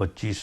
25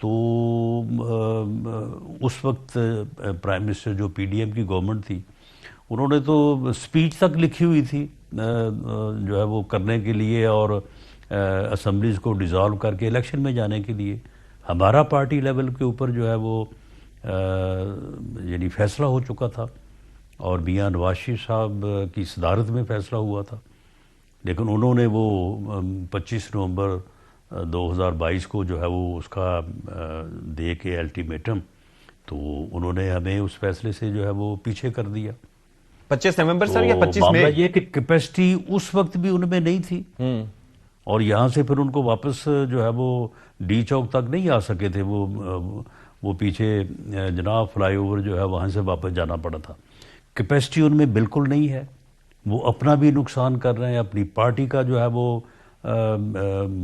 تو اس وقت prime minister جو پی ڈی ایم کی گورنمنٹ تھی انہوں نے تو سپیچ تک لکھی ہوئی تھی جو ہے وہ کرنے کے لیے اور اسمبلیز کو ڈیزالو کر کے الیکشن میں جانے کے لیے. ہمارا پارٹی لیول کے اوپر جو ہے وہ یعنی فیصلہ ہو چکا تھا اور میاں نواز شریف صاحب کی صدارت میں فیصلہ ہوا تھا, لیکن انہوں نے وہ 25 نومبر 2022 کو جو ہے وہ اس کا دے کے الٹیمیٹم, تو انہوں نے ہمیں اس فیصلے سے جو ہے وہ پیچھے کر دیا. 25 نومبر سر یا 25 معاملہ مئی؟ یہ کہ کیپیسٹی اس وقت بھی ان میں نہیں تھی اور یہاں سے پھر ان کو واپس جو ہے وہ ڈی چوک تک نہیں آ سکے تھے, وہ پیچھے جناب فلائی اوور جو ہے وہاں سے واپس جانا پڑا تھا. کیپیسٹی ان میں بالکل نہیں ہے, وہ اپنا بھی نقصان کر رہے ہیں, اپنی پارٹی کا جو ہے وہ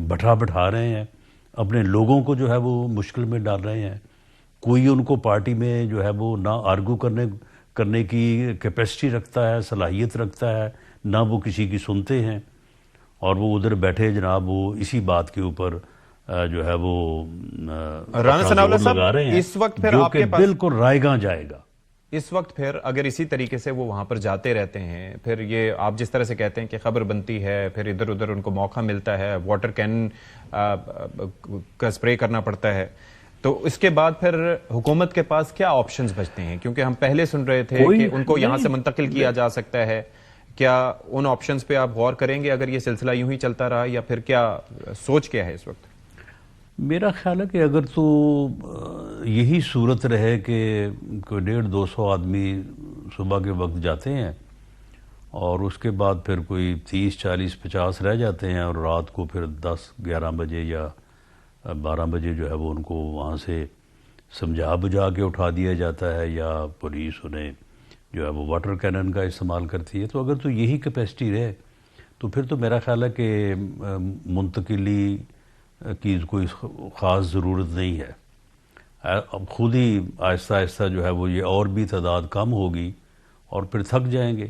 بٹھا رہے ہیں, اپنے لوگوں کو جو ہے وہ مشکل میں ڈال رہے ہیں. کوئی ان کو پارٹی میں جو ہے وہ نہ آرگو کرنے کی کیپیسٹی رکھتا ہے, صلاحیت رکھتا ہے, نہ وہ کسی کی سنتے ہیں, اور وہ ادھر بیٹھے جناب وہ اسی بات کے اوپر جو ہے وہ رانا ثناء اللہ زور لگا رہے صاحب ہیں, اس وقت پھر جو آپ کہ کے پاس بالکل رائے گاں جائے گا. اس وقت پھر اگر اسی طریقے سے وہ وہاں پر جاتے رہتے ہیں, پھر یہ آپ جس طرح سے کہتے ہیں کہ خبر بنتی ہے, پھر ادھر ادھر ان کو موقع ملتا ہے, واٹر کین کا سپرے کرنا پڑتا ہے, تو اس کے بعد پھر حکومت کے پاس کیا آپشنز بچتے ہیں؟ کیونکہ ہم پہلے سن رہے تھے کہ ان کو یہاں سے منتقل کیا جا سکتا ہے. کیا ان آپشنز پہ آپ غور کریں گے اگر یہ سلسلہ یوں ہی چلتا رہا, یا پھر کیا سوچ کیا ہے اس وقت؟ میرا خیال ہے کہ اگر تو یہی صورت رہے کہ کوئی 150-200 آدمی صبح کے وقت جاتے ہیں اور اس کے بعد پھر کوئی 30-40-50 رہ جاتے ہیں, اور رات کو پھر 10-11 بجے یا 12 بجے جو ہے وہ ان کو وہاں سے سمجھا بجھا کے اٹھا دیا جاتا ہے, یا پولیس انہیں جو ہے وہ واٹر کینن کا استعمال کرتی ہے. تو اگر تو یہی کیپیسٹی رہے تو پھر تو میرا خیال ہے کہ منتقلی کی کوئی خاص ضرورت نہیں ہے. اب خود ہی آہستہ آہستہ جو ہے وہ یہ اور بھی تعداد کم ہوگی اور پھر تھک جائیں گے.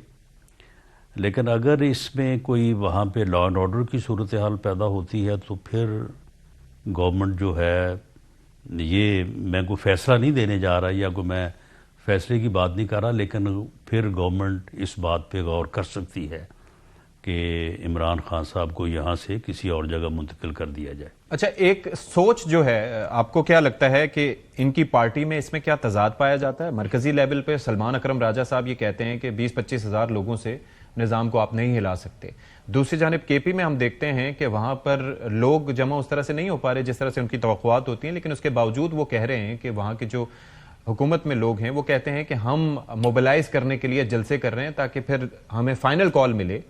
لیکن اگر اس میں کوئی وہاں پہ لا اینڈ آرڈر کی صورتحال پیدا ہوتی ہے تو پھر گورنمنٹ جو ہے, یہ میں کوئی فیصلہ نہیں دینے جا رہا یا کوئی میں فیصلے کی بات نہیں کر رہا, لیکن پھر گورنمنٹ اس بات پہ غور کر سکتی ہے کہ عمران خان صاحب کو یہاں سے کسی اور جگہ منتقل کر دیا جائے. اچھا, ایک سوچ جو ہے, آپ کو کیا لگتا ہے کہ ان کی پارٹی میں اس میں کیا تضاد پایا جاتا ہے؟ مرکزی لیول پہ سلمان اکرم راجہ صاحب یہ کہتے ہیں کہ 20-25 ہزار لوگوں سے نظام کو آپ نہیں ہلا سکتے. دوسری جانب کے پی میں ہم دیکھتے ہیں کہ وہاں پر لوگ جمع اس طرح سے نہیں ہو پا رہے جس طرح سے ان کی توقعات ہوتی ہیں, لیکن اس کے باوجود وہ کہہ رہے ہیں کہ وہاں کے جو حکومت میں لوگ ہیں وہ کہتے ہیں کہ ہم موبلائز کرنے کے لیے جلسے کر رہے ہیں تاکہ پھر ہمیں فائنل کال ملے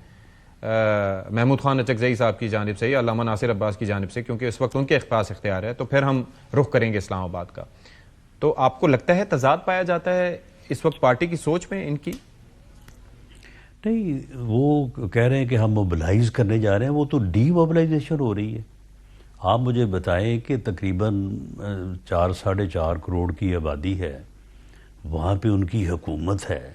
محمود خان اچکزئی صاحب کی جانب سے یا علامہ ناصر عباس کی جانب سے, کیونکہ اس وقت ان کے پاس اختیار ہے, تو پھر ہم رخ کریں گے اسلام آباد کا. تو آپ کو لگتا ہے تضاد پایا جاتا ہے اس وقت پارٹی کی سوچ میں ان کی؟ نہیں, وہ کہہ رہے ہیں کہ ہم موبلائز کرنے جا رہے ہیں, وہ تو ڈی موبلائزیشن ہو رہی ہے. آپ مجھے بتائیں کہ تقریباً 4-4.5 کروڑ کی آبادی ہے, وہاں پہ ان کی حکومت ہے,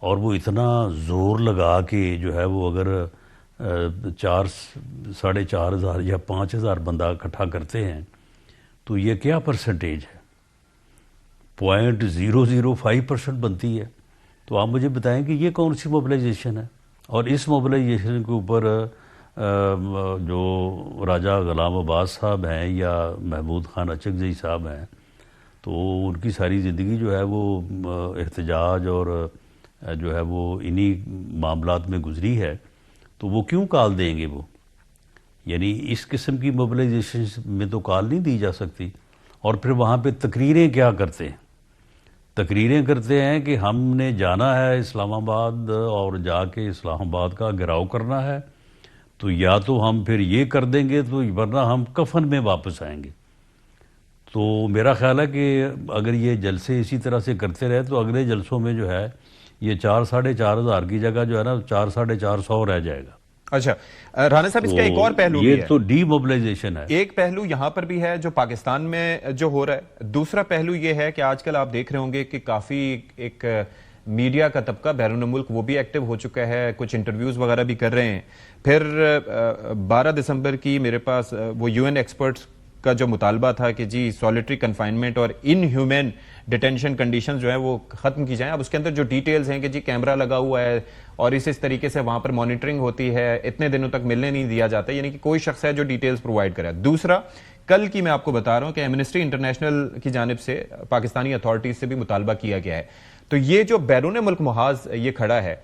اور وہ اتنا زور لگا کے جو ہے وہ اگر 4,500 یا 5,000 بندہ اکٹھا کرتے ہیں تو یہ کیا پرسنٹیج ہے؟ 0.005% بنتی ہے. تو آپ مجھے بتائیں کہ یہ کون سی موبلائزیشن ہے؟ اور اس موبلائزیشن کے اوپر جو راجہ غلام عباس صاحب ہیں یا محمود خان اچکزئی صاحب ہیں, تو ان کی ساری زندگی جو ہے وہ احتجاج اور جو ہے وہ انہی معاملات میں گزری ہے, تو وہ کیوں کال دیں گے؟ وہ یعنی اس قسم کی موبلائزیشن میں تو کال نہیں دی جا سکتی. اور پھر وہاں پہ تقریریں کیا کرتے ہیں؟ تقریریں کرتے ہیں کہ ہم نے جانا ہے اسلام آباد اور جا کے اسلام آباد کا گھیراؤ کرنا ہے, تو یا تو ہم پھر یہ کر دیں گے تو ورنہ ہم کفن میں واپس آئیں گے. تو میرا خیال ہے کہ اگر یہ جلسے اسی طرح سے کرتے رہے تو اگلے جلسوں میں جو ہے یہ 4-4.5 ہزار کی جگہ جو ہے نا 4-450 رہ جائے گا. اچھا رانا صاحب, اس کا ایک اور پہلو بھی یہ ہے. تو ڈی موبلائزیشن ہے. ایک پہلو یہاں پر بھی ہے جو پاکستان میں جو ہو رہا ہے, دوسرا پہلو یہ ہے کہ آج کل آپ دیکھ رہے ہوں گے کہ کافی ایک میڈیا کا طبقہ بیرون ملک وہ بھی ایکٹیو ہو چکا ہے, کچھ انٹرویوز وغیرہ بھی کر رہے ہیں. پھر 12 دسمبر کی میرے پاس وہ UN ایکسپرٹس کا جو مطالبہ تھا کہ جی سولیٹری کنفائنمنٹ اور ان ہیومن ڈیٹینشن کنڈیشن جو ہیں وہ ختم کی جائیں. اب اس کے اندر جو ڈیٹیلز ہیں کہ جی کیمرہ لگا ہوا ہے اور اس طریقے سے وہاں پر مانیٹرنگ ہوتی ہے, اتنے دنوں تک ملنے نہیں دیا جاتا, یعنی کہ کوئی شخص ہے جو ڈیٹیلز پرووائڈ کرے. دوسرا, کل کی میں آپ کو بتا رہا ہوں کہ ایمنسٹی انٹرنیشنل کی جانب سے پاکستانی اتھارٹیز سے بھی مطالبہ کیا گیا ہے. تو یہ جو بیرون ملک محاذ یہ کھڑا ہے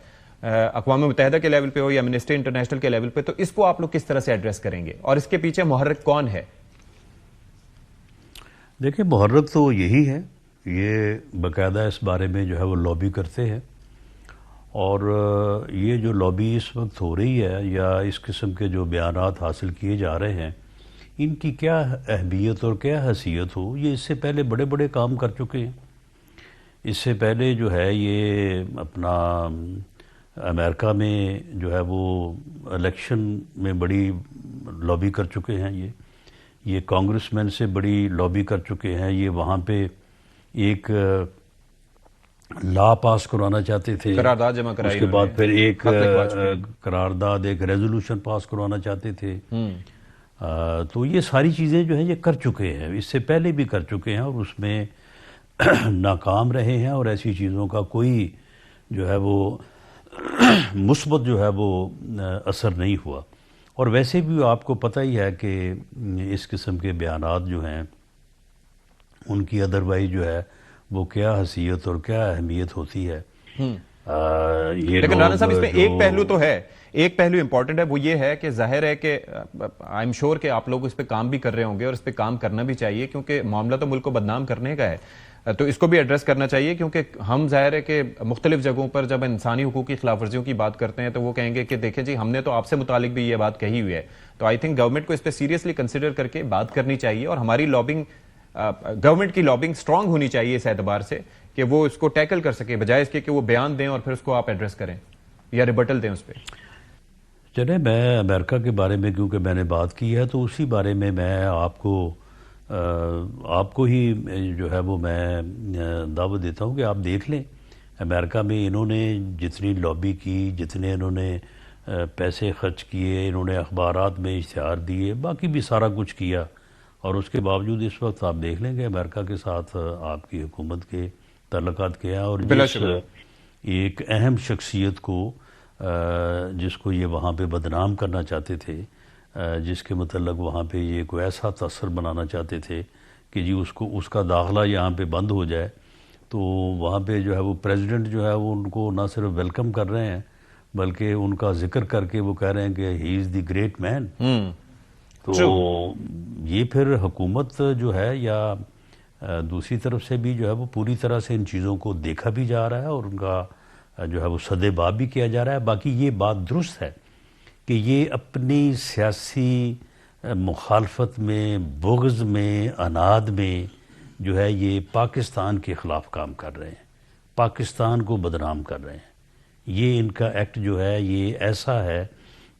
اقوام متحدہ کے لیول پہ ہو یا ایمنسٹی انٹرنیشنل کے لیول پہ, تو اس کو آپ لوگ کس طرح سے ایڈریس کریں گے اور اس کے پیچھے محرک کون ہے؟ دیکھیں, محرک تو یہی ہے, یہ باقاعدہ اس بارے میں جو ہے وہ لابی کرتے ہیں, اور یہ جو لابی اس وقت ہو رہی ہے یا اس قسم کے جو بیانات حاصل کیے جا رہے ہیں, ان کی کیا اہمیت اور کیا حیثیت ہو, یہ اس سے پہلے بڑے بڑے کام کر چکے ہیں. اس سے پہلے جو ہے یہ اپنا امریکہ میں جو ہے وہ الیکشن میں بڑی لابی کر چکے ہیں, یہ کانگریس مین سے بڑی لابی کر چکے ہیں. یہ وہاں پہ ایک لا پاس کرانا چاہتے تھے, قرارداد جمع کرائی, اس کے بعد پھر ایک قرارداد, ایک ریزولوشن پاس کروانا چاہتے تھے. تو یہ ساری چیزیں جو ہیں یہ کر چکے ہیں, اس سے پہلے بھی کر چکے ہیں, اور اس میں ناکام رہے ہیں, اور ایسی چیزوں کا کوئی جو ہے وہ مثبت جو ہے وہ اثر نہیں ہوا. اور ویسے بھی آپ کو پتہ ہی ہے کہ اس قسم کے بیانات جو ہیں ان کی ادروائز جو ہے وہ کیا حیثیت اور کیا اہمیت ہوتی ہے. لیکن رانا صاحب اس میں ایک پہلو تو ہے, ایک پہلو امپورٹنٹ ہے, وہ یہ ہے کہ ظاہر ہے کہ آئی ایم شور کہ آپ لوگ اس پہ کام بھی کر رہے ہوں گے اور اس پہ کام کرنا بھی چاہیے, کیونکہ معاملہ تو ملک کو بدنام کرنے کا ہے, تو اس کو بھی ایڈریس کرنا چاہیے. کیونکہ ہم ظاہر ہے کہ مختلف جگہوں پر جب انسانی حقوق کی خلاف ورزیوں کی بات کرتے ہیں تو وہ کہیں گے کہ دیکھیں جی ہم نے تو آپ سے متعلق بھی یہ بات کہی ہوئی ہے. تو آئی تھنک گورنمنٹ کو اس پہ سیریسلی کنسیڈر کر کے بات کرنی چاہیے, اور ہماری لابنگ, گورنمنٹ کی لابنگ اسٹرانگ ہونی چاہیے اس اعتبار سے کہ وہ اس کو ٹیکل کر سکے, بجائے اس کے کہ وہ بیان دیں اور پھر اس کو آپ ایڈریس کریں یا ریبٹل دیں اس پہ. چلیں, میں امریکہ کے بارے میں کیونکہ میں نے بات کی ہے تو اسی بارے میں آپ کو ہی جو ہے وہ میں دعوت دیتا ہوں کہ آپ دیکھ لیں. امریکہ میں انہوں نے جتنی لابی کی, جتنے انہوں نے پیسے خرچ کیے, انہوں نے اخبارات میں اشتہار دیے, باقی بھی سارا کچھ کیا, اور اس کے باوجود اس وقت آپ دیکھ لیں کہ امریکہ کے ساتھ آپ کی حکومت کے تعلقات کیا, اور جس ایک اہم شخصیت کو جس کو یہ وہاں پہ بدنام کرنا چاہتے تھے, جس کے متعلق وہاں پہ یہ کوئی ایسا تاثر بنانا چاہتے تھے کہ جی اس کا داخلہ یہاں پہ بند ہو جائے, تو وہاں پہ جو ہے وہ پریزیڈنٹ جو ہے وہ ان کو نہ صرف ویلکم کر رہے ہیں بلکہ ان کا ذکر کر کے وہ کہہ رہے ہیں کہ ہی از دی گریٹ مین. تو یہ پھر حکومت جو ہے یا دوسری طرف سے بھی جو ہے وہ پوری طرح سے ان چیزوں کو دیکھا بھی جا رہا ہے اور ان کا جو ہے وہ صد باب بھی کیا جا رہا ہے. باقی یہ بات درست ہے کہ یہ اپنی سیاسی مخالفت میں, بغض میں, اناد میں جو ہے یہ پاکستان کے خلاف کام کر رہے ہیں, پاکستان کو بدنام کر رہے ہیں. یہ ان کا ایکٹ جو ہے یہ ایسا ہے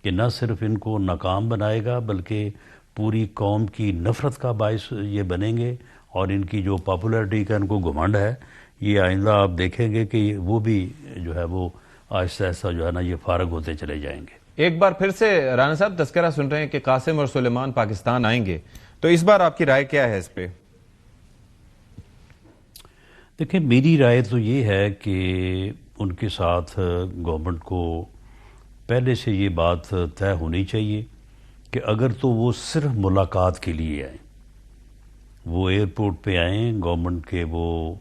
کہ نہ صرف ان کو ناکام بنائے گا بلکہ پوری قوم کی نفرت کا باعث یہ بنیں گے, اور ان کی جو پاپولیرٹی کا ان کو گھمنڈ ہے یہ آئندہ آپ دیکھیں گے کہ وہ بھی جو ہے وہ آہستہ آہستہ جو ہے نا یہ فارغ ہوتے چلے جائیں گے. ایک بار پھر سے رانا صاحب تذکرہ سن رہے ہیں کہ قاسم اور سلیمان پاکستان آئیں گے, تو اس بار آپ کی رائے کیا ہے اس پہ؟ دیکھیں, میری رائے تو یہ ہے کہ ان کے ساتھ گورنمنٹ کو پہلے سے یہ بات طے ہونی چاہیے کہ اگر تو وہ صرف ملاقات کے لیے آئیں, وہ ایئرپورٹ پہ آئیں, گورنمنٹ کے وہ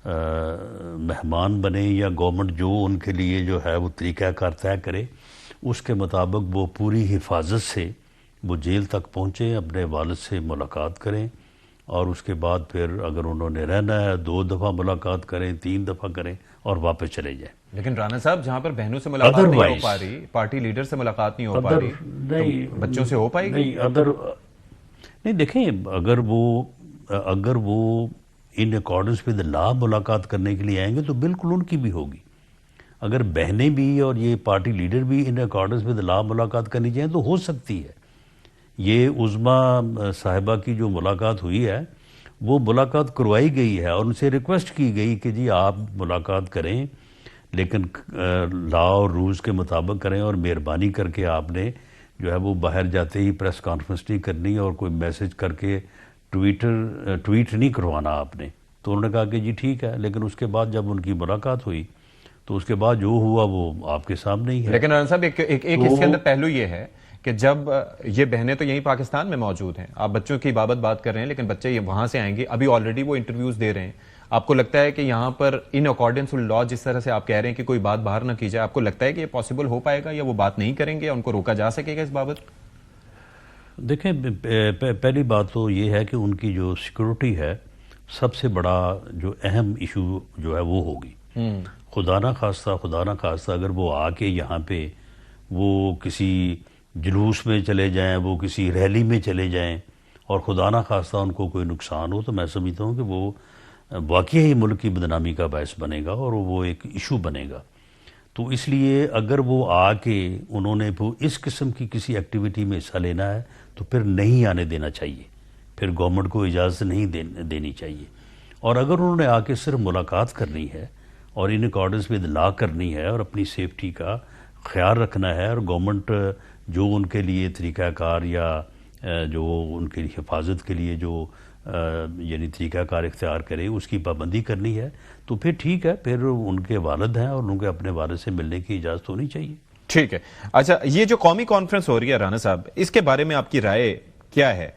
مہمان بنیں, یا گورنمنٹ جو ان کے لیے جو ہے وہ طریقہ کار طے کرے اس کے مطابق وہ پوری حفاظت سے وہ جیل تک پہنچیں, اپنے والد سے ملاقات کریں, اور اس کے بعد پھر اگر انہوں نے رہنا ہے 2 دفعہ ملاقات کریں, 3 دفعہ کریں اور واپس چلے جائیں. لیکن رانا صاحب جہاں پر بہنوں سے ملاقات نہیں ہو پا رہی, پارٹی لیڈر سے ملاقات نہیں ہو پا رہی, تو بچوں سے ہو پائے گی؟ نہیں, دیکھیں, اگر وہ ان اکارڈنس ود لا ملاقات کرنے کے لیے آئیں گے تو بالکل ان کی بھی ہوگی. اگر بہنیں بھی اور یہ پارٹی لیڈر بھی ان اکارڈنس ود لا ملاقات کرنی چاہیں تو ہو سکتی ہے. یہ عظمیٰ صاحبہ کی جو ملاقات ہوئی ہے وہ ملاقات کروائی گئی ہے اور ان سے ریکویسٹ کی گئی کہ جی آپ ملاقات کریں لیکن لا اور رولز کے مطابق کریں, اور مہربانی کر کے آپ نے جو ہے وہ باہر جاتے ہی پریس کانفرنس نہیں کرنی اور کوئی میسج کر کے ٹویٹ نہیں کروانا آپ نے. تو انہوں نے کہا کہ جی ٹھیک ہے، لیکن اس کے بعد جب ان کی ملاقات ہوئی تو اس کے بعد جو ہوا وہ آپ کے سامنے ہی ہے. لیکن رانا صاحب ایک اس کے اندر پہلو یہ ہے کہ جب یہ بہنیں تو یہیں پاکستان میں موجود ہیں، آپ بچوں کی بات کر رہے ہیں، لیکن بچے یہ وہاں سے آئیں گے، ابھی آلریڈی وہ انٹرویوز دے رہے ہیں. آپ کو لگتا ہے کہ یہاں پر ان اکارڈنس ود لا جس طرح سے آپ کہہ رہے ہیں کہ کوئی بات باہر نہ کی جائے، آپ کو لگتا ہے کہ یہ پاسبل ہو پائے گا یا وہ بات نہیں کریں گے یا ان کو روکا جا سکے گا اس بابت؟ دیکھیں، پہلی بات تو یہ ہے کہ ان کی جو سیکورٹی ہے سب سے بڑا جو اہم ایشو جو ہے وہ ہوگی. خدا نہ خواستہ اگر وہ آ کے یہاں پہ وہ کسی جلوس میں چلے جائیں، وہ کسی ریلی میں چلے جائیں اور خدا نہ خواستہ ان کو کوئی نقصان ہو، تو میں سمجھتا ہوں کہ وہ واقعی ہی ملک کی بدنامی کا باعث بنے گا اور وہ ایک ایشو بنے گا. تو اس لیے اگر وہ آ کے انہوں نے اس قسم کی کسی ایکٹیویٹی میں حصہ لینا ہے تو پھر نہیں آنے دینا چاہیے، پھر گورنمنٹ کو اجازت نہیں دینی چاہیے. اور اگر انہوں نے آ کے صرف ملاقات کرنی ہے اور ان اکارڈنس ود لا کرنی ہے اور اپنی سیفٹی کا خیال رکھنا ہے اور گورنمنٹ جو ان کے لیے طریقہ کار یا جو ان کی حفاظت کے لیے جو یعنی طریقہ کار اختیار کرے اس کی پابندی کرنی ہے، تو پھر ٹھیک ہے، پھر ان کے والد ہیں اور ان کے اپنے والد سے ملنے کی اجازت ہونی چاہیے. ٹھیک ہے. اچھا، یہ جو قومی کانفرنس ہو رہی ہے رانا صاحب، اس کے بارے میں آپ کی رائے کیا ہے؟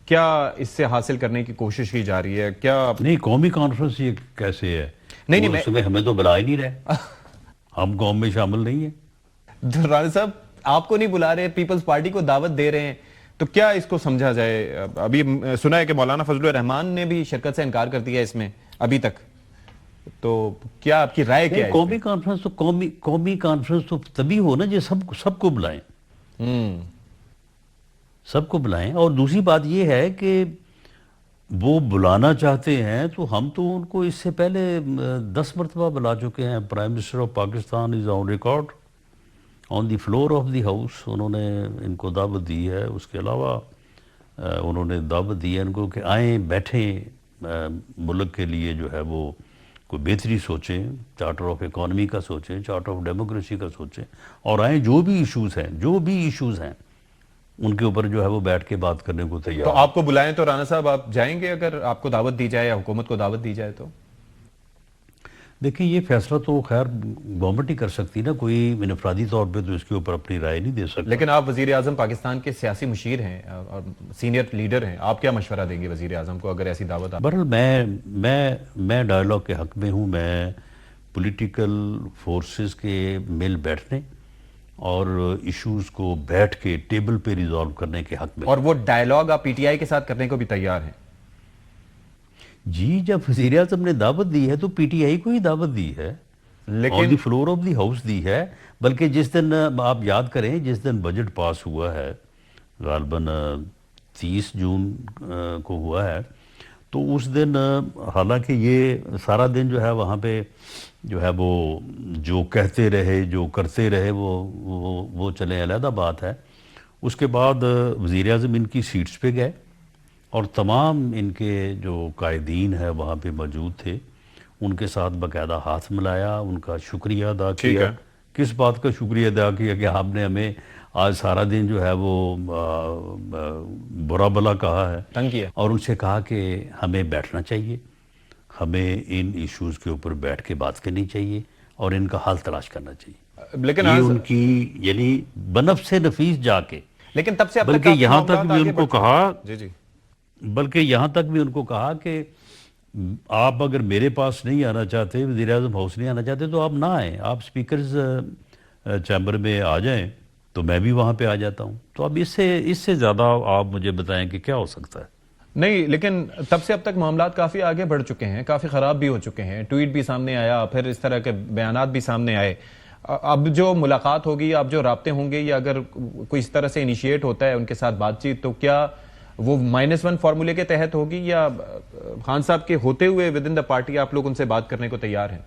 کیا اس سے حاصل کرنے کی کوشش کی جا رہی ہے؟ کیا نہیں، قومی کانفرنس یہ کیسے ہے؟ نہیں اس میں ہمیں تو بلا ہی نہیں رہے، ہم قوم میں شامل نہیں ہیں. رانا صاحب آپ کو نہیں بلا رہے، پیپلز پارٹی کو دعوت دے رہے ہیں، تو کیا اس کو سمجھا جائے؟ ابھی سنا ہے کہ مولانا فضل الرحمان نے بھی شرکت سے انکار کر دیا اس میں ابھی تک، تو کیا آپ کی رائے کیا ہے؟ قومی کانفرنس تو تبھی ہو نا جی سب کو بلائیں، سب کو بلائیں. اور دوسری بات یہ ہے کہ وہ بلانا چاہتے ہیں تو ہم تو ان کو اس سے پہلے 10 مرتبہ بلا چکے ہیں. Prime minister of Pakistan is on record on the floor of the house, انہوں نے ان کو دعوت دی ہے. اس کے علاوہ انہوں نے دعوت دی ہے ان کو کہ آئیں، بیٹھیں، ملک کے لیے جو ہے وہ کوئی بہتری سوچیں، چارٹر آف اکانومی کا سوچیں، چارٹر آف ڈیموکریسی کا سوچیں، اور آئیں جو بھی ایشوز ہیں ان کے اوپر جو ہے وہ بیٹھ کے بات کرنے کو تیار. تو آپ کو بلائیں تو رانا صاحب آپ جائیں گے اگر آپ کو دعوت دی جائے یا حکومت کو دعوت دی جائے تو؟ دیکھیں، یہ فیصلہ تو خیر گورنمنٹ ہی کر سکتی نا، کوئی انفرادی طور پہ تو اس کے اوپر اپنی رائے نہیں دے سکتا. لیکن آپ وزیر اعظم پاکستان کے سیاسی مشیر ہیں اور سینئر لیڈر ہیں، آپ کیا مشورہ دیں گے وزیر اعظم کو اگر ایسی دعوت آ؟ بہرحال میں ڈائیلاگ کے حق میں ہوں، میں پولیٹیکل فورسز کے مل بیٹھنے اور ایشوز کو بیٹھ کے ٹیبل پہ ریزالو کرنے کے حق میں. اور وہ ڈائیلاگ آپ پی ٹی آئی کے ساتھ کرنے کو بھی تیار ہیں؟ جی، جب وزیر اعظم نے دعوت دی ہے تو پی ٹی آئی کو ہی دعوت دی ہے، آن the floor of the house دی ہے. بلکہ جس دن آپ یاد کریں، جس دن بجٹ پاس ہوا ہے، غالباً 30 جون کو ہوا ہے، تو اس دن حالانکہ یہ سارا دن جو ہے وہاں پہ جو ہے وہ جو کہتے رہے، جو کرتے رہے، وہ چلے علیحدہ بات ہے. اس کے بعد وزیر اعظم ان کی سیٹس پہ گئے اور تمام ان کے جو قائدین ہیں وہاں پہ موجود تھے، ان کے ساتھ باقاعدہ ہاتھ ملایا، ان کا شکریہ ادا کیا. کس بات کا شکریہ ادا کیا کہ آپ نے ہمیں آج سارا دن جو ہے وہ برا بلا کہا ہے، تنگ کیا، اور ان سے کہا کہ ہمیں بیٹھنا چاہیے، ہمیں ان ایشوز کے اوپر بیٹھ کے بات کرنی چاہیے اور ان کا حل تلاش کرنا چاہیے. لیکن یہ ان کی یعنی بنفس نفیس جا کے، لیکن تب سے بلکہ یہاں تک بھی ان کو کہا جی بلکہ یہاں تک بھی ان کو کہا کہ آپ اگر میرے پاس نہیں آنا چاہتے، وزیر اعظم ہاؤس نہیں آنا چاہتے، تو آپ نہ آئیں، آپ سپیکرز چیمبر میں آ جائیں تو میں بھی وہاں پہ آ جاتا ہوں. تو اب اس سے زیادہ آپ مجھے بتائیں کہ کیا ہو سکتا ہے. نہیں، لیکن تب سے اب تک معاملات کافی آگے بڑھ چکے ہیں، کافی خراب بھی ہو چکے ہیں، ٹویٹ بھی سامنے آیا، پھر اس طرح کے بیانات بھی سامنے آئے. اب جو ملاقات ہوگی، اب جو رابطے ہوں گے، یا اگر کوئی اس طرح سے انیشیٹ ہوتا ہے ان کے ساتھ بات چیت، تو کیا وہ -1 فارمولے کے تحت ہوگی یا خان صاحب کے ہوتے ہوئے ود ان دا پارٹی آپ لوگ ان سے بات کرنے کو تیار ہیں؟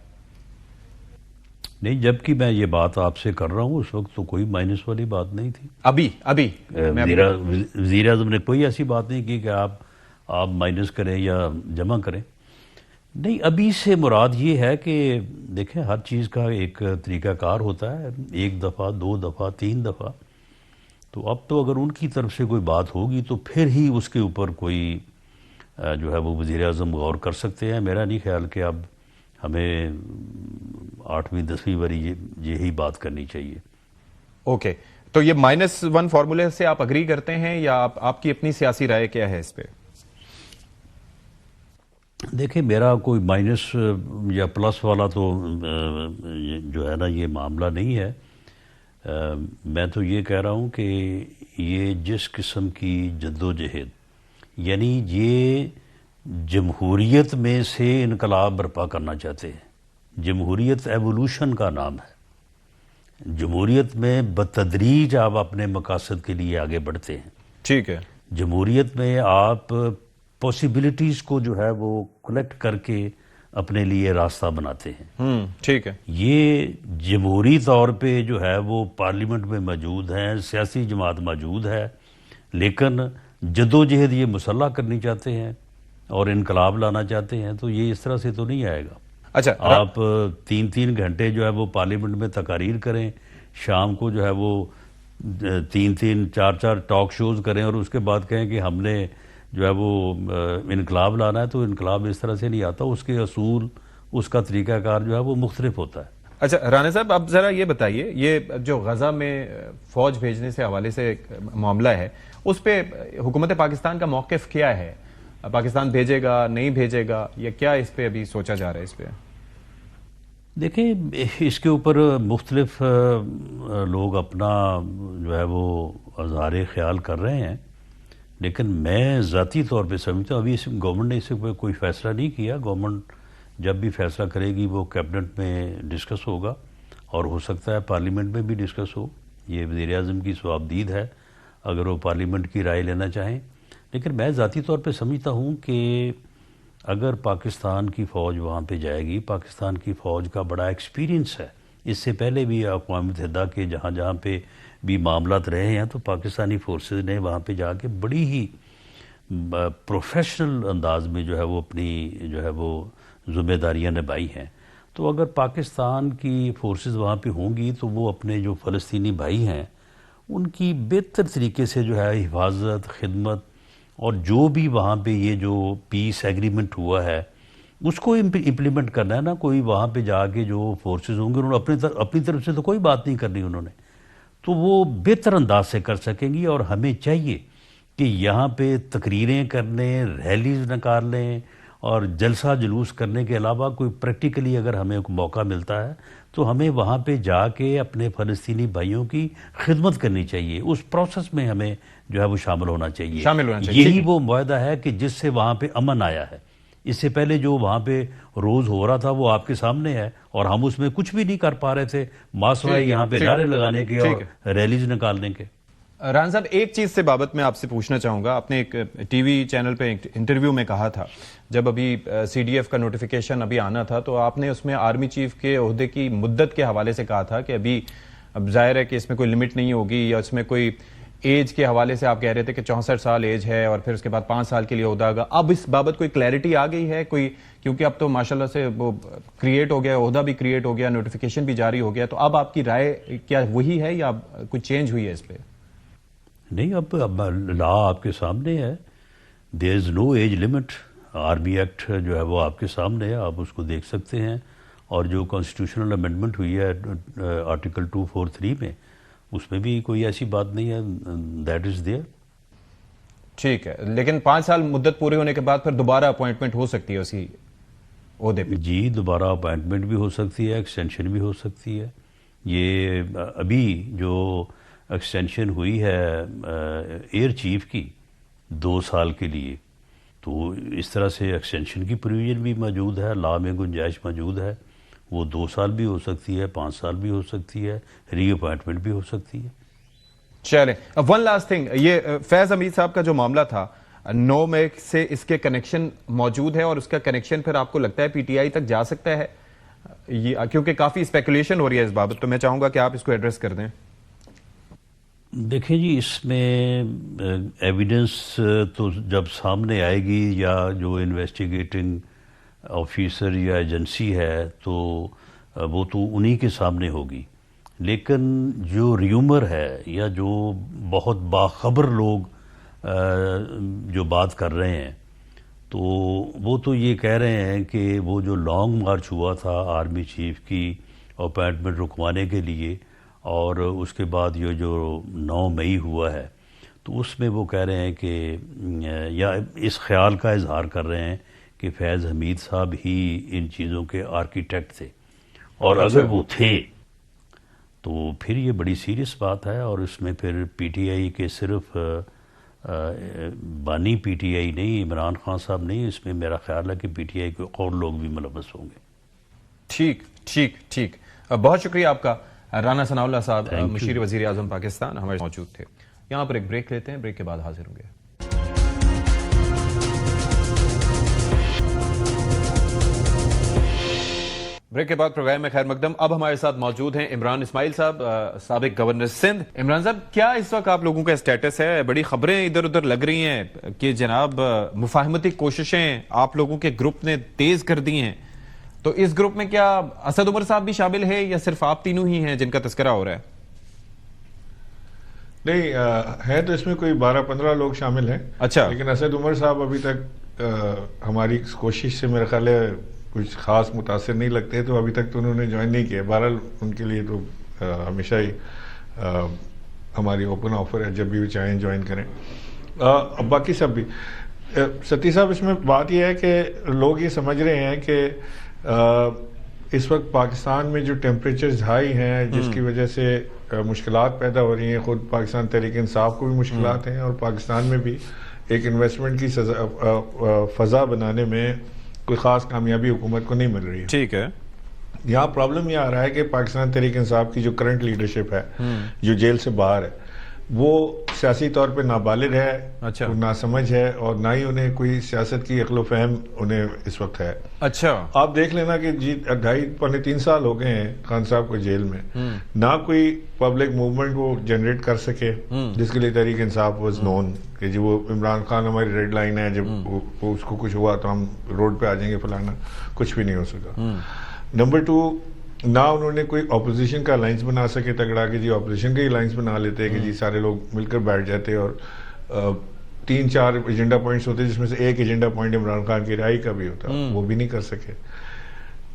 نہیں، جبکہ میں یہ بات آپ سے کر رہا ہوں اس وقت تو کوئی مائنس والی بات نہیں تھی. ابھی وزیر اعظم نے کوئی ایسی بات نہیں کی کہ آپ مائنس کریں یا جمع کریں. نہیں، ابھی سے مراد یہ ہے کہ دیکھیں ہر چیز کا ایک طریقہ کار ہوتا ہے، 1 دفعہ 2 دفعہ 3 دفعہ تو اب تو اگر ان کی طرف سے کوئی بات ہوگی تو پھر ہی اس کے اوپر کوئی جو ہے وہ وزیر اعظم غور کر سکتے ہیں. میرا نہیں خیال کہ اب ہمیں 8ویں 10ویں باری یہی بات کرنی چاہیے. اوکے, تو یہ -1 فارمولے سے آپ اگری کرتے ہیں یا آپ کی اپنی سیاسی رائے کیا ہے اس پہ؟ دیکھیں, میرا کوئی مائنس یا پلس والا تو جو ہے نا یہ معاملہ نہیں ہے. میں تو یہ کہہ رہا ہوں کہ یہ جس قسم کی جدوجہد, یعنی یہ جمہوریت میں سے انقلاب برپا کرنا چاہتے ہیں. جمہوریت ایوولوشن کا نام ہے. جمہوریت میں بتدریج آپ اپنے مقاصد کے لیے آگے بڑھتے ہیں. ٹھیک ہے. جمہوریت میں آپ پاسبلٹیز کو جو ہے وہ کلیکٹ کر کے اپنے لیے راستہ بناتے ہیں. ٹھیک ہے. یہ جمہوری طور پہ جو ہے وہ پارلیمنٹ میں موجود ہیں, سیاسی جماعت موجود ہے, لیکن جدوجہد یہ مسلح کرنی چاہتے ہیں اور انقلاب لانا چاہتے ہیں, تو یہ اس طرح سے تو نہیں آئے گا. اچھا, آپ 3 گھنٹے جو ہے وہ پارلیمنٹ میں تقاریر کریں, شام کو جو ہے وہ 3 4 ٹاک شوز کریں اور اس کے بعد کہیں کہ ہم نے جو ہے وہ انقلاب لانا ہے, تو انقلاب اس طرح سے نہیں آتا. اس کے اصول, اس کا طریقہ کار جو ہے وہ مختلف ہوتا ہے. اچھا رانا صاحب, اب ذرا یہ بتائیے, یہ جو غزہ میں فوج بھیجنے سے حوالے سے معاملہ ہے, اس پہ حکومت پاکستان کا موقف کیا ہے؟ پاکستان بھیجے گا, نہیں بھیجے گا, یا کیا اس پہ ابھی سوچا جا رہا ہے اس پہ؟ دیکھیں, اس کے اوپر مختلف لوگ اپنا جو ہے وہ اظہار خیال کر رہے ہیں, لیکن میں ذاتی طور پہ سمجھتا ہوں ابھی گورنمنٹ نے اس پہ کوئی فیصلہ نہیں کیا. گورنمنٹ جب بھی فیصلہ کرے گی وہ کیبنٹ میں ڈسکس ہوگا, اور ہو سکتا ہے پارلیمنٹ میں بھی ڈسکس ہو. یہ وزیر اعظم کی صوابدید ہے اگر وہ پارلیمنٹ کی رائے لینا چاہیں. لیکن میں ذاتی طور پہ سمجھتا ہوں کہ اگر پاکستان کی فوج وہاں پہ جائے گی, پاکستان کی فوج کا بڑا ایکسپیرینس ہے. اس سے پہلے بھی اقوام متحدہ کے جہاں پہ بھی معاملات رہے ہیں, تو پاکستانی فورسز نے وہاں پہ جا کے بڑی ہی پروفیشنل انداز میں جو ہے وہ اپنی جو ہے وہ ذمہ داریاں نبھائی ہیں. تو اگر پاکستان کی فورسز وہاں پہ ہوں گی تو وہ اپنے جو فلسطینی بھائی ہیں ان کی بہتر طریقے سے جو ہے حفاظت, خدمت, اور جو بھی وہاں پہ یہ جو پیس ایگریمنٹ ہوا ہے اس کو امپلیمنٹ کرنا ہے نا. کوئی وہاں پہ جا کے جو فورسز ہوں گے انہوں نے اپنی طرف سے تو کوئی بات نہیں کرنی انہوں نے, تو وہ بہتر انداز سے کر سکیں گی. اور ہمیں چاہیے کہ یہاں پہ تقریریں کرنے, ریلیز نکالنے اور جلسہ جلوس کرنے کے علاوہ کوئی پریکٹیکلی اگر ہمیں موقع ملتا ہے تو ہمیں وہاں پہ جا کے اپنے فلسطینی بھائیوں کی خدمت کرنی چاہیے. اس پروسیس میں ہمیں جو ہے وہ شامل ہونا چاہیے. یہی وہ معاہدہ ہے کہ جس سے وہاں پہ امن آیا ہے. اس سے پہلے جو وہاں پہ روز ہو رہا تھا وہ آپ کے سامنے ہے, اور ہم اس میں کچھ بھی نہیں کر پا رہے تھے ماسوائے یہاں پہ نعرے لگانے کے اور ریلیز نکالنے کے. ران صاحب, ایک چیز سے بابت میں آپ سے پوچھنا چاہوں گا. آپ نے ایک ٹی وی چینل پہ ایک انٹرویو میں کہا تھا, جب ابھی سی ڈی ایف کا نوٹیفیکیشن ابھی آنا تھا, تو آپ نے اس میں آرمی چیف کے عہدے کی مدت کے حوالے سے کہا تھا کہ اب ظاہر ہے کہ اس میں کوئی لمٹ نہیں ہوگی, یا اس میں کوئی ایج کے حوالے سے آپ کہہ رہے تھے کہ 64 سال ایج ہے اور پھر اس کے بعد 5 سال کے لیے عہدہ ہوگا. اب اس بابت کوئی کلیئرٹی آ گئی ہے کوئی؟ کیونکہ اب تو ماشاءاللہ سے وہ کریٹ ہو گیا, عہدہ بھی کریٹ ہو گیا, نوٹیفیکیشن بھی جاری ہو گیا, تو اب آپ کی رائے کیا وہی ہے یا کوئی چینج ہوئی ہے اس پہ؟ نہیں, اب لا آپ کے سامنے ہے. دیر از نو ایج لمٹ. آرمی ایکٹ جو ہے وہ آپ کے سامنے ہے, آپ اس کو دیکھ سکتے ہیں. اور جو کانسٹیٹیوشنل امینڈمنٹ ہوئی ہے آرٹیکل 243 میں, اس میں بھی کوئی ایسی بات نہیں ہے. That is there. ٹھیک ہے, لیکن 5 سال مدت پورے ہونے کے بعد پھر دوبارہ اپوائنٹمنٹ ہو سکتی ہے اسی عہدے پہ؟ جی, دوبارہ اپوائنٹمنٹ بھی ہو سکتی ہے, ایکسٹینشن بھی ہو سکتی ہے. یہ ابھی جو ایکسٹینشن ہوئی ہے ایئر چیف کی 2 سال کے لیے, تو اس طرح سے ایکسٹینشن کی پروویژن بھی موجود ہے, لا میں گنجائش موجود ہے. وہ 2 سال بھی ہو سکتی ہے, 5 سال بھی ہو سکتی ہے, ری اپوائنٹمنٹ بھی ہو سکتی ہے. چلیں, ون لاسٹ تھنگ, یہ فیض حمید صاحب کا جو معاملہ تھا, 9 مئی سے اس کے کنیکشن موجود ہے, اور اس کا کنیکشن پھر آپ کو لگتا ہے پی ٹی آئی تک جا سکتا ہے؟ کیونکہ کافی اسپیکولیشن ہو رہی ہے اس بابت, تو میں چاہوں گا کہ آپ اس کو ایڈریس کر دیں. دیکھیں جی, اس میں ایویڈنس تو جب سامنے آئے گی, یا جو انویسٹیگیٹنگ آفیسر یا ایجنسی ہے تو وہ تو انہی کے سامنے ہوگی. لیکن جو ریومر ہے یا جو بہت باخبر لوگ جو بات کر رہے ہیں تو وہ تو یہ کہہ رہے ہیں کہ وہ جو لانگ مارچ ہوا تھا آرمی چیف کی اپائنٹمنٹ رکوانے کے لیے اور اس کے بعد یہ جو 9 مئی ہوا ہے تو اس میں وہ کہہ رہے ہیں کہ یا اس خیال کا اظہار کر رہے ہیں کہ فیض حمید صاحب ہی ان چیزوں کے آرکیٹیکٹ تھے، اور اگر وہ تھے تو پھر یہ بڑی سیریس بات ہے، اور اس میں پھر پی ٹی آئی کے صرف بانی پی ٹی آئی نہیں، عمران خان صاحب نہیں، اس میں میرا خیال ہے کہ پی ٹی آئی کے اور لوگ بھی ملوث ہوں گے۔ ٹھیک بہت شکریہ آپ کا رانا ثناء اللہ صاحب، مشیر وزیر اعظم پاکستان ہمارے موجود تھے۔ یہاں پر ایک بریک لیتے ہیں، بریک کے بعد حاضر ہوں گے۔ بریک کے بعد پروگرام میں خیر مقدم۔ اب ہمارے ساتھ موجود ہیں عمران اسماعیل صاحب، سابق گورنر سندھ۔ عمران صاحب، کیا اس وقت آپ لوگوں کا اسٹیٹس ہے؟ بڑی خبریں ادھر ادھر لگ رہی ہیں کہ جناب مفاہمتی کوششیں آپ لوگوں کے گروپ نے تیز کر دی ہیں، تو اس گروپ میں کیا اسد عمر صاحب بھی شامل ہے یا صرف آپ تینوں ہی ہیں جن کا تذکرہ ہو رہا ہے؟ نہیں ہے تو اس میں کوئی 12-15 لوگ شامل ہیں۔ اچھا، لیکن اسد عمر صاحب ابھی تک ہماری کوشش سے میرا خیال ہے کچھ خاص متاثر نہیں لگتے، تو ابھی تک تو انہوں نے جوائن نہیں کیا۔ بہرحال ان کے لیے تو ہمیشہ ہی ہماری اوپن آفر ہے، جب بھی وہ چاہیں جوائن کریں۔ اب باقی سب بھی ستی صاحب، اس میں بات یہ ہے کہ لوگ یہ سمجھ رہے ہیں کہ اس وقت پاکستان میں جو ٹیمپریچرز ہائی ہیں جس کی وجہ سے مشکلات پیدا ہو رہی ہیں، خود پاکستان تحریک انصاف کو بھی مشکلات ہیں، اور پاکستان میں بھی ایک انویسٹمنٹ کی فضا بنانے میں کوئی خاص کامیابی حکومت کو نہیں مل رہی ہے۔ ٹھیک ہے، یہاں پرابلم یہ آ رہا ہے کہ پاکستان تحریک انصاف کی جو کرنٹ لیڈرشپ ہے جو جیل سے باہر ہے، وہ سیاسی طور پہ نابالغ ہے، اچھا، ناسمجھ ہے، اور نہ ہی انہیں کوئی سیاست کی عقل و فہم انہیں اس وقت ہے۔ اچھا، آپ دیکھ لینا کہ 2.5-3 سال ہو گئے ہیں خان صاحب کو جیل میں، نہ کوئی پبلک موومنٹ وہ جنریٹ کر سکے جس کے لیے تحریک انصاف واز نون کہ جی وہ عمران خان ہماری ریڈ لائن ہے، جب اس کو کچھ ہوا تو ہم روڈ پہ آ جائیں گے فلانا، کچھ بھی نہیں ہو سکا۔ نمبر 2، نہ انہوں نے کوئی اپوزیشن کا الائنس بنا سکے تگڑا کہ جی اپوزیشن کا الائنس بنا لیتے کہ جی سارے لوگ مل کر بیٹھ جاتے اور 3-4 ایجنڈا پوائنٹس ہوتے جس میں سے ایک ایجنڈا پوائنٹ عمران خان کی رہائی کا بھی ہوتا، وہ بھی نہیں کر سکے۔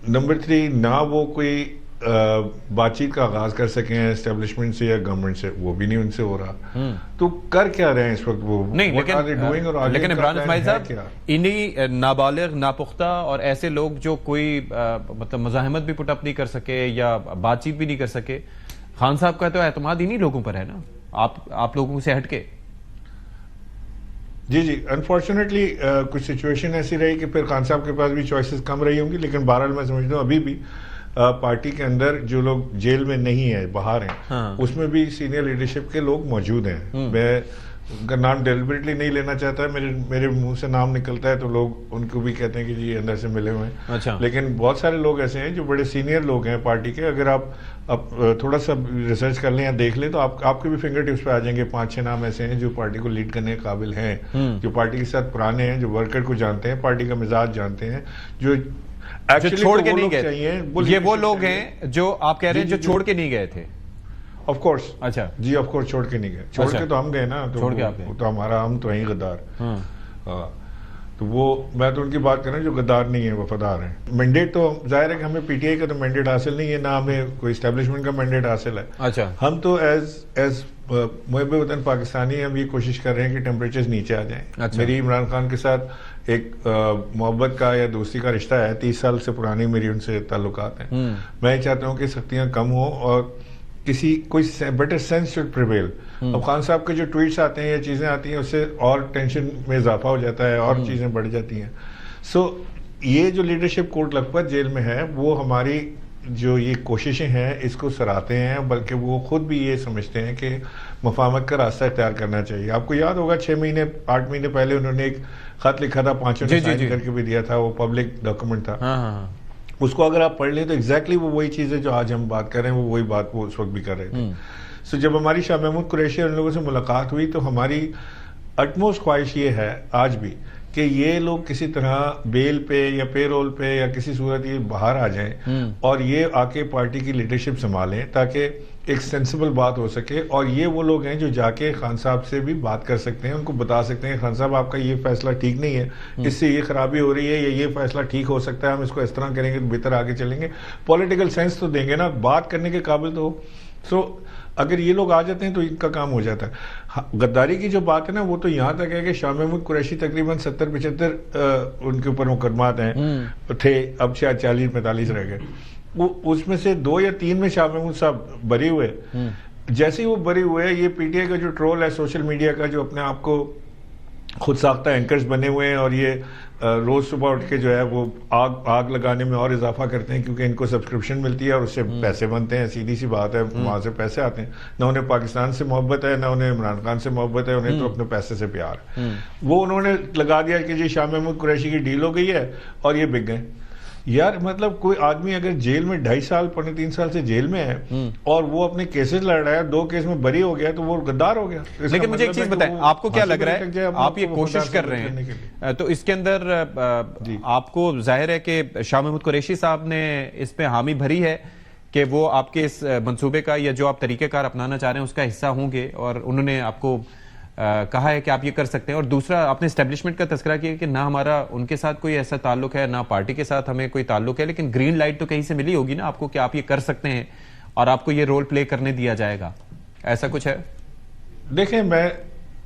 نمبر 3، نہ وہ کوئی بات چیت کا آغاز کر سکیں اسٹیبلشمنٹ سے یا گورنمنٹ سے، وہ بھی نہیں ان سے ہو رہا۔ تو کر کیا رہے ہیں اس وقت وہ؟ نہیں، لیکن عمران اسماعیل صاحب، انہی نابالغ، ناپختہ اور ایسے لوگ جو کوئی مطلب مزاحمت بھی پٹ اپ نہیں کر سکے یا بات چیت بھی نہیں کر سکے، خان صاحب کا تو اعتماد انہی لوگوں پر ہے نا، آپ لوگوں سے ہٹ کے۔ جی انفارچونیٹلی کچھ سچویشن ایسی رہی کہ پھر خان صاحب کے پاس بھی چوائسز کم رہی ہوں گی، لیکن بہرحال میں سمجھتا ہوں ابھی بھی پارٹی کے اندر جو لوگ جیل میں نہیں ہیں، باہر ہیں، اس میں بھی سینئر لیڈرشپ کے لوگ موجود ہیں۔ میں ان کا نام ڈیلیبریٹلی نہیں لینا چاہتا، میرے منہ سے نام نکلتا ہے تو لوگ ان کو بھی کہتے ہیں کہ جی اندر سے ملے ہوئے ہیں، لیکن بہت سارے لوگ ایسے ہیں جو بڑے سینئر لوگ ہیں پارٹی کے۔ اگر آپ تھوڑا سا ریسرچ کر لیں یا دیکھ لیں تو آپ کے بھی فنگر ٹپس پہ آ جائیں گے 5-6 نام ایسے ہیں جو پارٹی کو لیڈ کرنے کے قابل ہیں، جو پارٹی کے ساتھ پرانے ہیں، جو ورکر کو جانتے ہیں، پارٹی کا مزاج جانتے ہیں، جو چھوڑ کے نہیں گئے۔ یہ وہ لوگ ہیں جو آپ کہہ رہے ہیں جو چھوڑ کے نہیں گئے تھے؟ آف کورس، اچھا جی آف کورس چھوڑ کے نہیں گئے، چھوڑ کے تو ہم گئے نا، تو ہمارا ہم تو ہیں غدار۔ تو وہ میں تو ان کی بات کر رہا ہوں جو غدار نہیں ہیں، وفادار ہیں۔ مینڈیٹ تو ظاہر ہے کہ ہمیں پی ٹی آئی کا تو مینڈیٹ حاصل نہیں ہے، نہ ہمیں کوئی اسٹیبلشمنٹ کا مینڈیٹ حاصل ہے۔ اچھا، ہم تو ایز محب وطن پاکستانی ہم یہ کوشش کر رہے ہیں کہ ٹیمپریچرز نیچے آ جائیں۔ میری عمران خان کے ساتھ ایک محبت کا یا دوستی کا رشتہ ہے، 30 سال سے پرانی میری ان سے تعلقات ہیں۔ میں چاہتا ہوں کہ سختیاں کم ہوں اور کوئی بیٹر سینس شوڈ پریویل۔ اب خان صاحب کے جو ٹویٹس آتے ہیں یا چیزیں آتی ہیں اس سے اور ٹینشن میں اضافہ ہو جاتا ہے اور چیزیں بڑھ جاتی ہیں۔ سو یہ جو لیڈرشپ کوٹ لکھپت جیل میں ہے وہ ہماری جو یہ کوششیں ہیں اس کو سراہتے ہیں، بلکہ وہ خود بھی یہ سمجھتے ہیں کہ مفاہمت کا راستہ اختیار کرنا چاہیے۔ آپ کو یاد ہوگا 8 مہینے پہلے انہوں نے ایک خط لکھا تھا، 5 نے سائن کر کے بھی دیا تھا، وہ پبلک ڈاکومنٹ تھا۔ اس کو اگر آپ پڑھ لیں تو ایگزیکٹلی وہ وہی چیز ہے جو آج ہم بات کر رہے ہیں، وہ وہی بات وہ اس وقت بھی کر رہے تھے۔ سو جب ہماری شاہ محمود قریشی اور ان لوگوں سے ملاقات ہوئی تو ہماری اٹموسٹ خواہش یہ ہے آج بھی کہ یہ لوگ کسی طرح بیل پہ یا پے رول پہ یا کسی صورت یہ باہر آ جائیں اور یہ آ کے پارٹی کی لیڈرشپ سنبھالیں تاکہ ایک سینسیبل بات ہو سکے. اور یہ وہ لوگ ہیں جو جا کے خان صاحب سے بھی بات کر سکتے ہیں, ان کو بتا سکتے ہیں خان صاحب آپ کا یہ فیصلہ ٹھیک نہیں ہے, اس سے یہ خرابی ہو رہی ہے, یا یہ فیصلہ ٹھیک ہو سکتا ہے, ہم اس کو اس طرح کریں گے تو بہتر آگے چلیں گے. پولیٹیکل سینس تو دیں گے نا, بات کرنے کے قابل تو ہو. سو اگر یہ لوگ آ جاتے ہیں تو ان کا کام ہو جاتا ہے. غداری کی جو بات ہے نا وہ تو یہاں تک ہے کہ شاہ محمود قریشی تقریباً 70-75 ان کے اوپر مقدمات ہیں تھے, اب شاید 40-45 رہ گئے. وہ اس میں سے 2 یا 3 میں شاہ محمود صاحب بری ہوئے. جیسے ہی وہ بری ہوئے, یہ پی ٹی آئی کا جو ٹرول ہے سوشل میڈیا کا, جو اپنے آپ کو خود ساختہ اینکرز بنے ہوئے ہیں اور یہ روز صبح اٹھ کے جو ہے وہ آگ لگانے میں اور اضافہ کرتے ہیں کیونکہ ان کو سبسکرپشن ملتی ہے اور اس سے پیسے بنتے ہیں, سیدھی سی بات ہے, وہاں سے پیسے آتے ہیں. نہ انہیں پاکستان سے محبت ہے, نہ انہیں عمران خان سے محبت ہے, انہیں تو اپنے پیسے سے پیار ہے. وہ انہوں نے لگا دیا کہ جی شاہ محمود قریشی کی ڈیل ہو گئی ہے اور یہ بک گئے. یار مطلب کوئی آدمی اگر جیل میں 2.5 سال 3 سال سے جیل میں ہے اور وہ اپنے کیسز لڑ رہا ہے, 2 کیس میں بری ہو گیا تو وہ غدار ہو گیا. لیکن مجھے ایک چیز بتائیں, آپ کو کیا لگ رہا ہے, آپ یہ کوشش کر رہے ہیں تو اس کے اندر آپ کو ظاہر ہے کہ شاہ محمود قریشی صاحب نے اس پہ حامی بھری ہے کہ وہ آپ کے اس منصوبے کا یا جو آپ طریقہ کار اپنانا چاہ رہے ہیں اس کا حصہ ہوں گے, اور انہوں نے آپ کو کہا ہے کہ آپ یہ کر سکتے ہیں. اور دوسرا آپ نے اسٹیبلشمنٹ کا تذکرہ کیا کہ نہ ہمارا ان کے ساتھ کوئی ایسا تعلق ہے, نہ پارٹی کے ساتھ ہمیں کوئی تعلق ہے, لیکن گرین لائٹ تو کہیں سے ملی ہوگی نا آپ کو کہ آپ یہ کر سکتے ہیں اور آپ کو یہ رول پلے کرنے دیا جائے گا, ایسا کچھ ہے؟ دیکھیں میں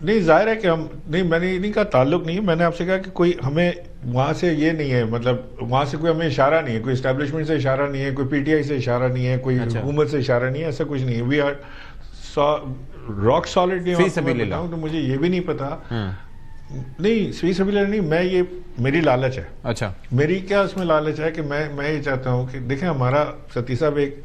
نہیں, ظاہر ہے کہ ہم نہیں, میں نے نہیں کہا تعلق نہیں ہے, میں نے آپ سے کہا کہ کوئی ہمیں وہاں سے یہ نہیں ہے, مطلب وہاں سے کوئی ہمیں اشارہ نہیں ہے, کوئی اسٹیبلشمنٹ سے اشارہ نہیں ہے, کوئی پی ٹی آئی سے اشارہ نہیں ہے, کوئی حکومت سے اشارہ نہیں ہے, ایسا کچھ نہیں ہے. We are rock solid. بتاؤں تو مجھے یہ بھی نہیں پتا, نہیں فی سبیل اللہ نہیں, میں یہ میری لالچ ہے. اچھا, میری کیا اس میں لالچ ہے کہ میں یہ چاہتا ہوں کہ دیکھیں ہمارا ستی صاحب ایک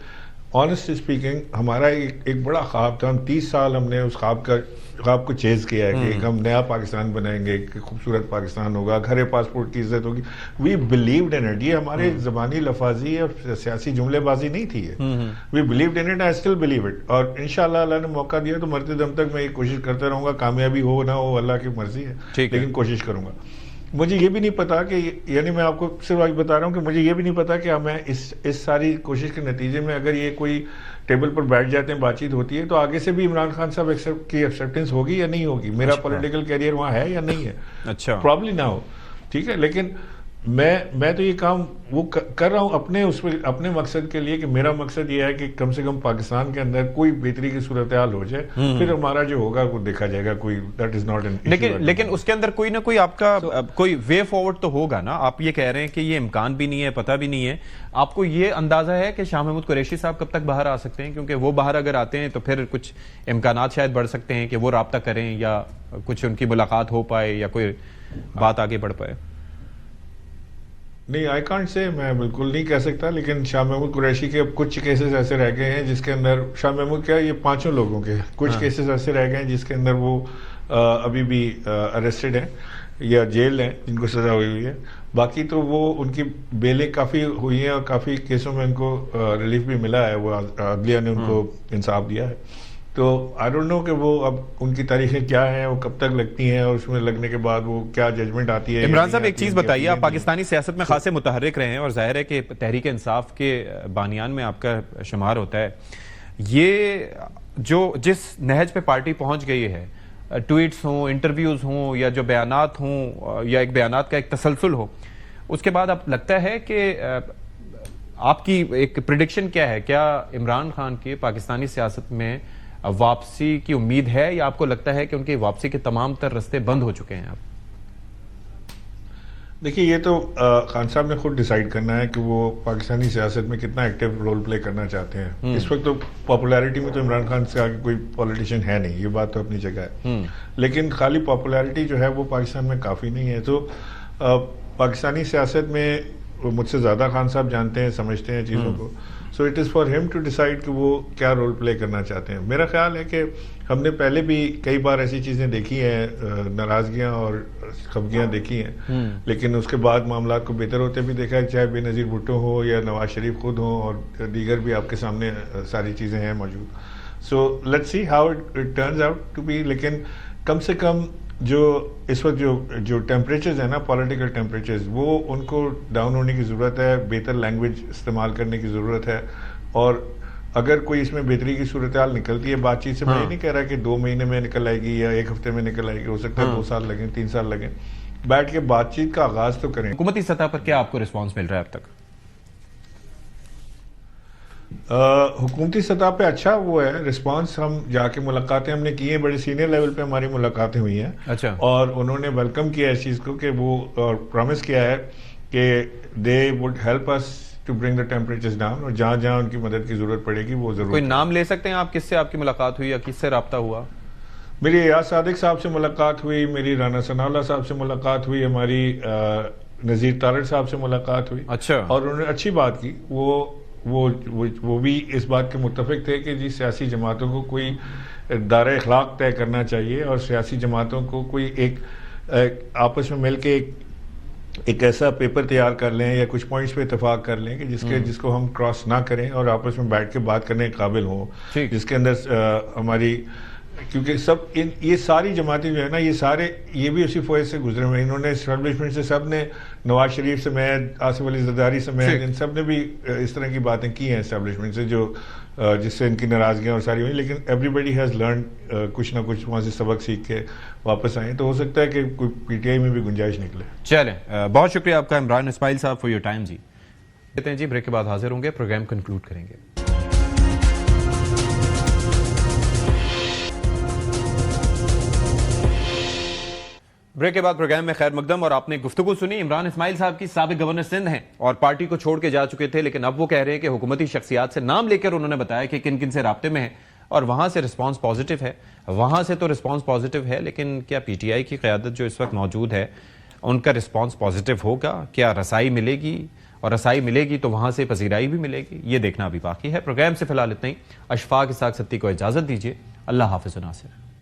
آنیسٹ اسپیکنگ ہمارا ایک بڑا خواب تھا. ہم 30 سال ہم نے اس خواب کو چیز کیا ہے کہ ہم نیا پاکستان بنائیں گے, کہ خوبصورت پاکستان ہوگا, گھر پاسپورٹ کی عزت ہوگی. وی بلیوڈ ان اٹ. یہ ہمارے زبانی لفاظی اور سیاسی جملے بازی نہیں تھی ہے. We believed in it, I still believe it. اور انشاءاللہ اللہ نے موقع دیا تو مرتے دم تک میں یہ کوشش کرتا رہوں گا. کامیابی ہو نہ ہو اللہ کی مرضی ہے, لیکن کوشش کروں گا. مجھے یہ بھی نہیں پتا کہ, یعنی میں آپ کو صرف آج بتا رہا ہوں کہ مجھے یہ بھی نہیں پتا کہ میں اس ساری کوشش کے نتیجے میں اگر یہ کوئی ٹیبل پر بیٹھ جاتے ہیں, بات چیت ہوتی ہے, تو آگے سے بھی عمران خان صاحب کی ایکسیپٹنس ہوگی یا نہیں ہوگی, میرا پولیٹیکل کیریئر وہاں ہے یا نہیں ہے. اچھا, پرابلی نہ ہو, ٹھیک ہے, لیکن میں تو یہ کام وہ کر رہا ہوں اپنے مقصد کے لیے, کہ میرا مقصد یہ ہے کہ کم سے کم پاکستان کے اندر کوئی بہتری کی صورتحال ہو جائے, پھر ہمارا جو ہوگا وہ دیکھا جائے گا. کوئی دیٹ از ناٹ این, لیکن اس کے اندر کوئی نہ کوئی آپ کا کوئی وے فارورڈ تو ہوگا نا. آپ یہ کہہ رہے ہیں کہ یہ امکان بھی نہیں ہے, پتہ بھی نہیں ہے, آپ کو یہ اندازہ ہے کہ شاہ محمود قریشی صاحب کب تک باہر آ سکتے ہیں؟ کیونکہ وہ باہر اگر آتے ہیں تو پھر کچھ امکانات شاید بڑھ سکتے ہیں کہ وہ رابطہ کریں یا کچھ ان کی ملاقات ہو پائے یا کوئی بات آگے بڑھ پائے. نہیں, آئی کانٹ سے, میں بالکل نہیں کہہ سکتا, لیکن شاہ محمود قریشی کے اب کچھ کیسز ایسے رہ گئے ہیں جس کے اندر شاہ محمود کیا, یہ 5 لوگوں کے کچھ کیسز ایسے رہ گئے ہیں جس کے اندر وہ ابھی بھی اریسٹڈ ہیں یا جیل ہیں, جن کو سزا ہوئی ہے. باقی تو وہ ان کی بیلیں کافی ہوئی ہیں اور کافی کیسوں میں ان کو ریلیف بھی ملا ہے, وہ عدلیہ نے ان کو انصاف دیا ہے. تو آئی ڈونٹ نو کہ وہ اب ان کی تاریخیں کیا ہیں, وہ کب تک لگتی ہیں, اور اس میں لگنے کے بعد وہ کیا ججمنٹ آتی ہے. عمران صاحب ایک چیز بتائیے, آپ پاکستانی سیاست میں خاصے متحرک رہے ہیں اور ظاہر ہے کہ تحریک انصاف کے بانیان میں آپ کا شمار ہوتا ہے. یہ جو جس نہج پہ پارٹی پہنچ گئی ہے, ٹویٹس ہوں, انٹرویوز ہوں, یا جو بیانات ہوں, یا ایک بیانات کا ایک تسلسل ہو, اس کے بعد اب لگتا ہے کہ آپ کی ایک پریڈکشن کیا ہے, کیا عمران خان کی پاکستانی سیاست میں واپسی کی امید ہے, یا آپ کو لگتا ہے کہ ان کی واپسی کے تمام تر رستے بند ہو چکے ہیں؟ آپ دیکھیے, یہ تو خان صاحب نے خود ڈیسائیڈ کرنا ہے کہ وہ پاکستانی سیاست میں کتنا ایکٹیو رول پلے کرنا چاہتے ہیں. اس وقت تو پاپولیرٹی میں تو عمران خان سے آگے کوئی پولیٹیشین ہے نہیں, یہ بات تو اپنی جگہ ہے, لیکن خالی پاپولیرٹی جو ہے وہ پاکستان میں کافی نہیں ہے. تو پاکستانی سیاست میں وہ مجھ سے زیادہ خان صاحب جانتے ہیں, سمجھتے ہیں چیزوں کو. سو اٹ از فار ہم ٹو ڈیسائڈ کہ وہ کیا رول پلے کرنا چاہتے ہیں. میرا خیال ہے کہ ہم نے پہلے بھی کئی بار ایسی چیزیں دیکھی ہیں, ناراضگیاں اور خفگیاں دیکھی ہیں, لیکن اس کے بعد معاملات کو بہتر ہوتے بھی دیکھا ہے, چاہے بے نظیر بھٹو ہو یا نواز شریف خود ہوں, اور دیگر بھی آپ کے سامنے ساری چیزیں ہیں موجود. So let's see how it turns out to be. لیکن کم سے کم جو اس وقت جو ٹیمپریچرز ہیں نا پولیٹیکل ٹیمپریچرز وہ ان کو ڈاؤن ہونے کی ضرورت ہے, بہتر لینگویج استعمال کرنے کی ضرورت ہے, اور اگر کوئی اس میں بہتری کی صورتحال نکلتی ہے بات چیت سے, میں یہ نہیں کہہ رہا کہ 2 مہینے میں نکل آئے گی یا 1 ہفتے میں نکل آئے گی, ہو سکتا ہے 2 سال لگیں 3 سال لگیں, بیٹھ کے بات چیت کا آغاز تو کریں. حکومتی سطح پر کیا آپ کو رسپانس مل رہا ہے اب تک؟ حکومتی سطح پہ اچھا وہ ہے رسپانس, ہم جا کے ملاقاتیں ہم نے کی ہیں, بڑے سینئر لیول پہ ہماری ملاقاتیں ہوئی ہیں, اچھا, اور انہوں نے ویلکم کیا اس چیز کو کہ وہ, اور پرومس کیا ہے کہ they would help us to bring the temperatures down, اور جہاں جہاں ان کی مدد کی ضرورت پڑے گی وہ ضرور. کوئی نام لے سکتے ہیں آپ, کس سے آپ کی ملاقات ہوئی یا کس سے رابطہ ہوا؟ میری ایاز صادق صاحب سے ملاقات ہوئی, میری رانا ثناء اللہ صاحب سے ملاقات ہوئی, ہماری نذیر تارڑ صاحب سے ملاقات ہوئی, اچھا, اور انہوں نے اچھی بات کی. وہ بھی اس بات کے متفق تھے کہ جی سیاسی جماعتوں کو کوئی دائرہ اخلاق طے کرنا چاہیے, اور سیاسی جماعتوں کو کوئی ایک آپس میں مل کے ایک ایسا پیپر تیار کر لیں یا کچھ پوائنٹس پہ اتفاق کر لیں کہ جس کو ہم کراس نہ کریں اور آپس میں بیٹھ کے بات کرنے کے قابل ہوں, جس کے اندر ہماری, کیونکہ یہ ساری جماعتیں جو ہے نا یہ بھی اسی فوج سے گزرے ہوئے ہیں. انہوں نے اسٹیبلشمنٹ سے سب نے, نواز شریف سمیت, آصف علی زرداری سمیت, ان سب نے بھی اس طرح کی باتیں کی ہیں اسٹیبلشمنٹ سے, جس سے ان کی ناراضگیاں اور ساری ہوئی, لیکن ایوری بڈی ہیز لرن, کچھ نہ کچھ وہاں سے سبق سیکھ کے واپس آئیں, تو ہو سکتا ہے کہ کوئی پی ٹی آئی میں بھی گنجائش نکلے. چلیں, بہت شکریہ آپ کا عمران اسماعیل صاحب فار یور ٹائم. جی کہتے ہیں جی بریک کے بعد حاضر ہوں گے, پروگرام کنکلوڈ کریں گے. بریک کے بعد پروگرام میں خیر مقدم, اور آپ نے گفتگو سنی. عمران اسماعیل صاحب کی سابق گورنر سندھ ہیں اور پارٹی کو چھوڑ کے جا چکے تھے, لیکن اب وہ کہہ رہے ہیں کہ حکومتی شخصیات سے نام لے کر انہوں نے بتایا کہ کن کن سے رابطے میں ہیں, اور وہاں سے رسپانس پازیٹیو ہے. وہاں سے تو رسپانس پازیٹیو ہے, لیکن کیا پی ٹی آئی کی قیادت جو اس وقت موجود ہے ان کا رسپانس پازیٹیو ہوگا؟ کیا رسائی ملے گی؟ اور رسائی ملے گی تو وہاں سے پذیرائی بھی ملے گی؟ یہ دیکھنا ابھی باقی ہے. پروگرام سے فی الحال اتنا ہی. اشفاق اسحاق ستی کو اجازت دیجیے. اللہ حافظ و ناصر.